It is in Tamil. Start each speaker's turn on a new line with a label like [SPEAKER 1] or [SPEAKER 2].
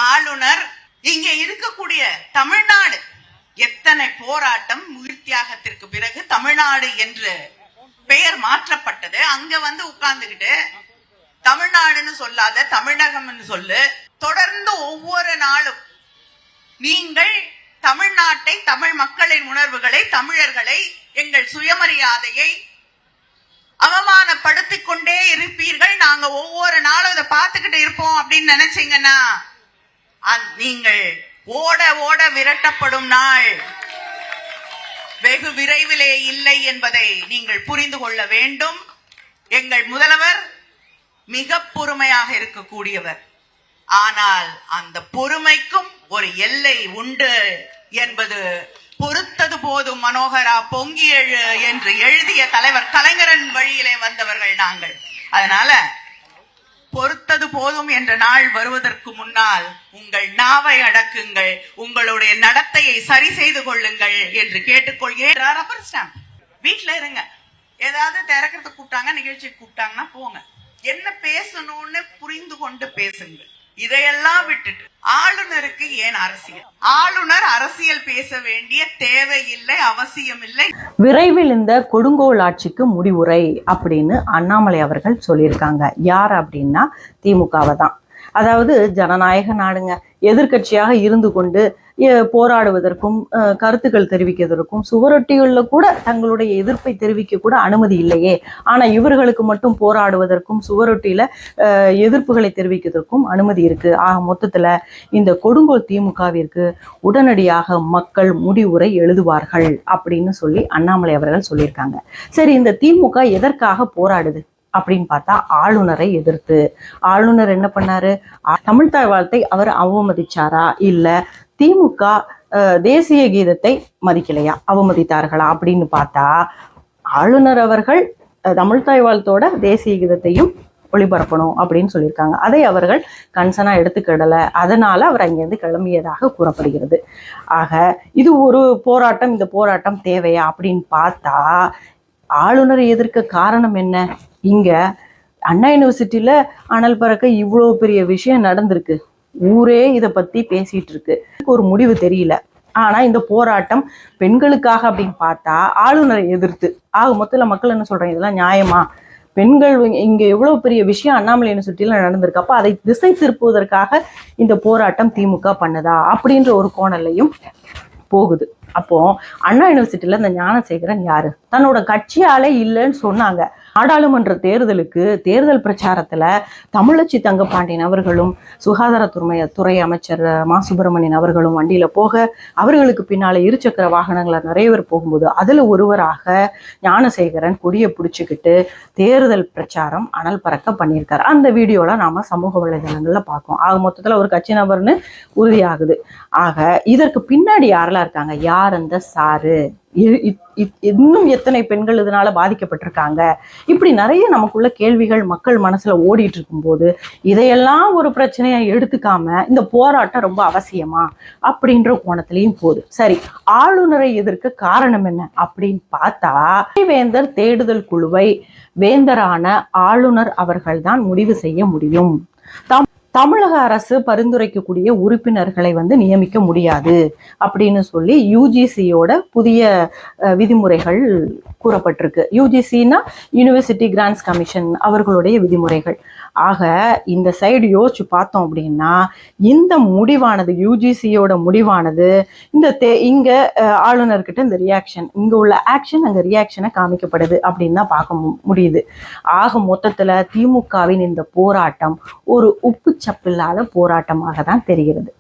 [SPEAKER 1] ஆளுநர் இங்கே இருக்கக்கூடிய தமிழ்நாடு எத்தனை போராட்டம் உயிர் தியாகத்திற்கு பிறகு தமிழ்நாடு என்று பெயர் மாற்றப்பட்டது. அங்க வந்து உட்கார்ந்துகிட்டு தமிழ்நாடுன்னு சொல்லாத தமிழகம்னு சொல்லு. தொடர்ந்து ஒவ்வொரு நாளும் நீங்கள் தமிழ்நாட்டை, தமிழ் மக்களின் உணர்வுகளை, தமிழர்களை, எங்கள் சுயமரியாதையை அவமானப்படுத்திக் கொண்டே இருப்பீர்கள். நாங்க ஒவ்வொரு நாளும் இதை பார்த்துக்கிட்டு இருப்போம் அப்படின்னு நினைச்சீங்கன்னா நீங்கள் ஓட ஓட விரட்டப்படும் நாள் வெகு விரைவிலே இல்லை என்பதை நீங்கள் புரிந்து கொள்ள வேண்டும். எங்கள் முதல்வர் மிக பொறுமையாக இருக்கக்கூடியவர். ஆனால் அந்த பொறுமைக்கும் ஒரு எல்லை உண்டு என்பது பொறுத்தது போதும் மனோகரா பொங்கி எழு என்று எழுதிய தலைவர் கலைஞரின் வழியிலே வந்தவர்கள் நாங்கள். அதனால பொறுத்தது போதும் என்ற நாள் வருவதற்கு முன்னால் உங்கள் நாவை அடக்குங்கள், உங்களுடைய நடத்தையை சரி செய்து கொள்ளுங்கள் என்று கேட்டுக்கொள்கிறேன். ரப்பர் ஸ்டாம்ப் வீட்டுல இருங்க. ஏதாவது திறக்கிறதுக்கு கூப்பிட்டாங்க, நிகழ்ச்சி கூப்பிட்டாங்கன்னா போங்க. என்ன பேசணும்னு புரிந்து கொண்டு பேசுங்க. இதையெல்லாம் விட்டுட்டு ஆளுநருக்கு ஏன் அரசியல்? ஆளுநர் அரசியல் பேச வேண்டிய தேவையில்லை, அவசியம் இல்லை.
[SPEAKER 2] விரைவில் இந்த கொடுங்கோல் ஆட்சிக்கு முடிவுரை அப்படின்னு அண்ணாமலை அவர்கள் சொல்லியிருக்காங்க. யார் அப்படின்னா திமுகவை தான். அதாவது ஜனநாயக நாடுங்க. எதிர்கட்சியாக இருந்து கொண்டு போராடுவதற்கும் கருத்துக்கள் தெரிவிக்கிறதற்கும் சுவரொட்டிகள்ல கூட தங்களுடைய எதிர்ப்பை தெரிவிக்க கூட அனுமதி இல்லையே. ஆனா இவர்களுக்கு மட்டும் போராடுவதற்கும் சுவரொட்டியில எதிர்ப்புகளை தெரிவிக்கிறதற்கும் அனுமதி இருக்கு. ஆக மொத்தத்துல இந்த கொடுங்கோல் திமுகவிற்கு உடனடியாக மக்கள் முடிவுரை எழுதுவார்கள் அப்படின்னு சொல்லி அண்ணாமலை அவர்கள் சொல்லியிருக்காங்க. சரி, இந்த திமுக எதற்காக போராடுது அப்படின்னு பார்த்தா ஆளுநரை எதிர்த்து. ஆளுநர் என்ன பண்ணாரு? தமிழ்தாய் வாழ்த்தை அவர் அவமதிச்சாரா, இல்ல திமுக தேசிய கீதத்தை மதிக்கலையா, அவமதித்தார்களா அப்படின்னு பார்த்தா ஆளுநர் அவர்கள் தமிழ்தாய் வாழ்த்தோட தேசிய கீதத்தையும் ஒளிபரப்பணும் அப்படின்னு சொல்லியிருக்காங்க. அதை அவர்கள் கன்சனா எடுத்துக்கிடலை. அதனால அவர் அங்கிருந்து கிளம்பியதாக கூறப்படுகிறது. ஆக இது ஒரு போராட்டம். இந்த போராட்டம் தேவையா அப்படின்னு பார்த்தா ஆளுநரை எதிர்க்க காரணம் என்ன? இங்க அண்ணா யூனிவர்சிட்டியில அனல் பறக்க இவ்வளோ பெரிய விஷயம் நடந்திருக்கு. ஊரே இதை பத்தி பேசிட்டு இருக்கு. ஒரு முடிவு தெரியல. ஆனா இந்த போராட்டம் பெண்களுக்காக அப்படின்னு பார்த்தா ஆளுநரை எதிர்த்து. ஆக மொத்தத்துல மக்கள் என்ன சொல்றாங்க? இதெல்லாம் நியாயமா? பெண்கள் இங்க எவ்வளவு பெரிய விஷயம் அண்ணாமலை யூனிவர்சிட்டியில நடந்திருக்கு. அப்ப அதை திசை திருப்புவதற்காக இந்த போராட்டம் திமுக பண்ணுதா அப்படின்ற ஒரு கோணலையும் போகுது. அப்போ அண்ணா யூனிவர்சிட்டியில இந்த ஞானசேகரன் யாரு? தன்னோட கட்சியாலே இல்லைன்னு சொன்னாங்க. நாடாளுமன்ற தேர்தல் பிரச்சாரத்துல தமிழச்சி தங்கப்பாண்டியன் அவர்களும் சுகாதாரத்துறை அமைச்சர் மா சுப்பிரமணியன் அவர்களும் வண்டியில போக அவர்களுக்கு பின்னால இருசக்கர வாகனங்களை நிறைய பேர் போகும்போது அதுல ஒருவராக ஞானசேகரன் கொடியை பிடிச்சுக்கிட்டு தேர்தல் பிரச்சாரம் அனல் பறக்க பண்ணியிருக்காரு. அந்த வீடியோல நாம சமூக வலைதளங்கள்ல பார்க்கோம். ஆக மொத்தத்துல ஒரு கட்சி நபர்னு உறுதியாகுது. ஆக இதற்கு பின்னாடி யாரெல்லாம் இருக்காங்க? யார் அந்த சாரு? இன்னும் எத்தனை பெண்கள் இதனால பாதிக்கப்பட்டிருக்காங்க? இப்படி நிறைய நமக்குள்ள கேள்விகள் மக்கள் மனசுல ஓடிட்டு இருக்கும்போது இதையெல்லாம் ஒரு பிரச்சனையா எடுத்துக்காம இந்த போராட்டம் ரொம்ப அவசியமா அப்படின்ற கோணத்திலையும் போகுது. சரி, ஆளுநரை எதிர்க்க காரணம் என்ன அப்படின்னு பார்த்தா வேந்தர் தேடுதல் குழுவை வேந்தரான ஆளுநர் அவர்கள் தான் முடிவு செய்ய முடியும். தமிழக அரசு பரிந்துரைக்கக்கூடிய உறுப்பினர்களை நியமிக்க முடியாது அப்படின்னு சொல்லி யூஜிசியோட புதிய விதிமுறைகள் கூறப்பட்டிருக்கு. யூஜிசினா யூனிவர்சிட்டி கிராண்ட்ஸ் கமிஷன் அவர்களுடைய விதிமுறைகள். ஆக இந்த சைடு யோசிச்சு பார்த்தோம் அப்படின்னா இந்த முடிவானது, யூஜிசியோட முடிவானது இங்க ஆளுநர்கிட்ட இந்த ரியாக்ஷன், இங்க உள்ள ஆக்ஷன் அங்க ரியாக்ஷனை காமிக்கப்படுது அப்படின்னு தான் பார்க்க முடியுது. ஆக மொத்தத்துல திமுகவின் இந்த போராட்டம் ஒரு உப்பு சப்பில்லாத போராட்டமாக தான் தெரிகிறது.